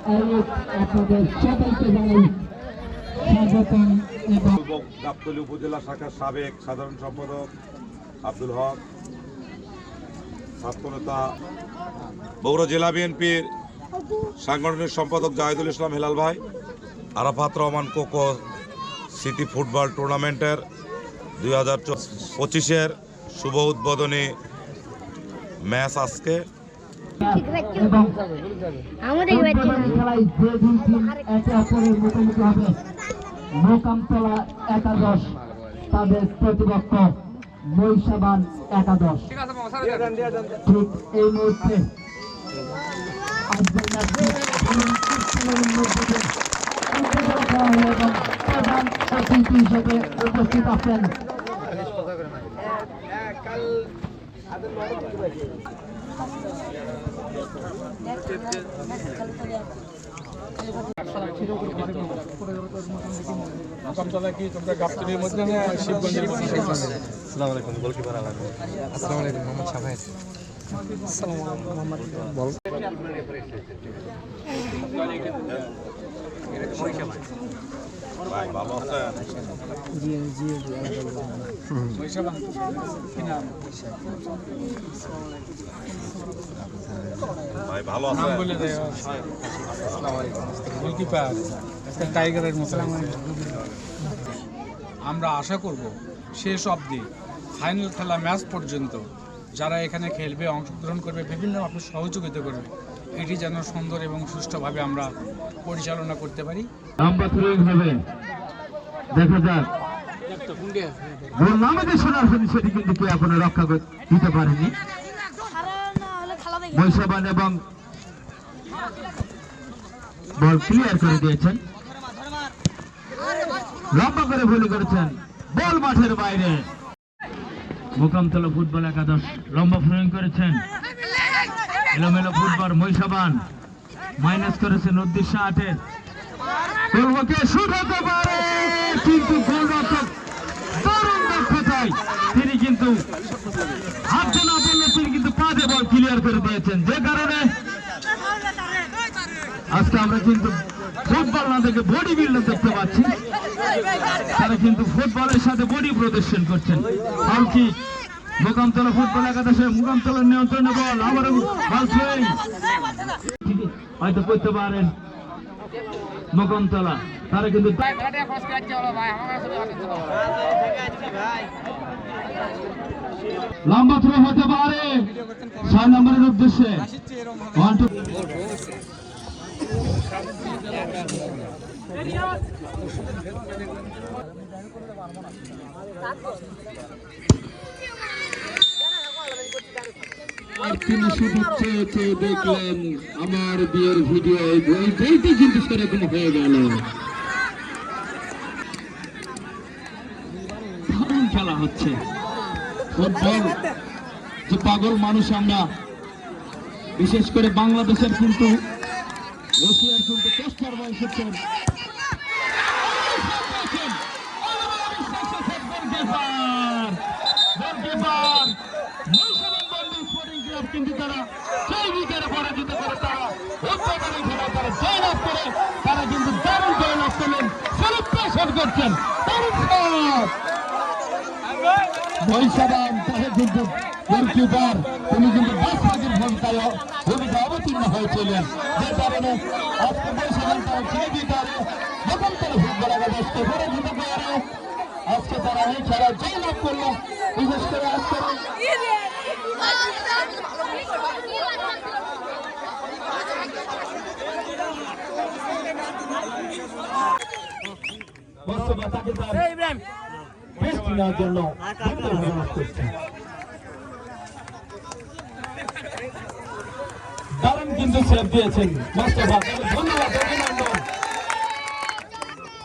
আপনাদের সকলকে জানাই স্বাগতম। গাবতলী উপজেলা শাখার সাবেক সাধারণ সম্পাদক আব্দুল হক, ছাত্রনেতা বগুড়া জেলা বিএনপির সাংগঠনিক সম্পাদক জাহিদুল ইসলাম হেলাল ভাই, Arafat Rahman cocoa city football টুর্নামেন্টের 2025-এর শুভ উদ্বোধনী ম্যাচ আজকে। মোকামতলা একাদশ তাদের প্রতিপক্ষ মহিষাবান একাদশ। ঠিক এই মুহূর্তে প্রধান অতিথি হিসেবে উপস্থিত আছেন গাবতলীর মধ্যে শিবগঞ্জের আসসালামু আলাইকুম গোলকিপার আসসালামু আলাইকুম মোহাম্মদ শাহেদ আসসালামু আলাইকুম মোহাম্মদ বল ভাই ভালো আছেন? জি জি ভাই ভালো আছেন? গোলকিপার টাইগারের মতো। আমরা আশা করব শেষ অবধি ফাইনাল খেলা ম্যাচ পর্যন্ত যারা এখানে খেলবে, অংশগ্রহণ করবে, বিভিন্ন আপনি সহযোগিতা করবে, এটি যেন সুন্দর এবং সুষ্ঠুভাবে আমরা পরিচালনা করতে পারি। দেখা যাক সেটি কিন্তু কেউ এখনো রক্ষা দিতে পারেনি। মহিষাবান এবং বল ক্লিয়ার করে দিয়েছেন, লম্বা করে ভুল করেছেন, বল মাঠের বাইরে। মোকামতলা ফুটবল একাদশ লম্বা ফ্লোয়িং করেছেন, এলোমেলো ফুটবল। মহিষাবান মাইনাস করেছেন উদ্দেশ্য 8-এর শুট হতে পারে, কিন্তু গোলরক্ষক দারুণ দক্ষতায় তিনি কিন্তু হাতে না বললে তিনি কিন্তু পাদে বল ক্লিয়ার করে দিয়েছেন, যে কারণে আজকে আমরা কিন্তু ফুটবল না দেখে বডি বিল্ডার দেখতে পাচ্ছি। তারা কিন্তু ফুটবলের সাথে বডি প্রদর্শন করছেন। কি মোকামতলা ফুটবল একাদশে মোকামতলার নিয়ন্ত্রণে বল, আবারও বল সুইং হয়তো করতে পারেন মোকামতলা। তারা কিন্তু লম্বা থ্রো হতে পারে 6 নম্বরের উদ্দেশ্যে। তিনি শুধু চেয়ে দেখলেন আমার বিয়ের ভিডিও, বইটি কিন্তু সেরকম হয়ে গেল। দারুণ খেলা হচ্ছে ফুটবল। যে পাগল মানুষ আমরা, বিশেষ করে বাংলাদেশের কিন্তু রশিয়ার কিন্তু চেষ্টার বয়সের কিন্তু তারা সেই উইকেটে পরাজিত করে তারা উদ্বোধনী খেলা তারা জয়লাভ করে, তারা কিন্তু দারুণ জয়লাভ করলেন, সেলিব্রেশন করছেন। মহিষাবান তাকে কিন্তু গোলকিপার তিনি কিন্তু 10 ভাগের ভূমিকা অবতীর্ণ হয়েছিলেন, যে কারণে আজকে মহিষাবান তারা জীবিকারে মোকামতলা ফুটবল একাদশকে পরাজিত করে আজকে তারা এই খেলা জয়লাভ করলো। বিশেষ করে আজকে জন্য দারুণ কিন্তু সেভ দিয়েছেন মোস্তফা, ধন্যবাদ।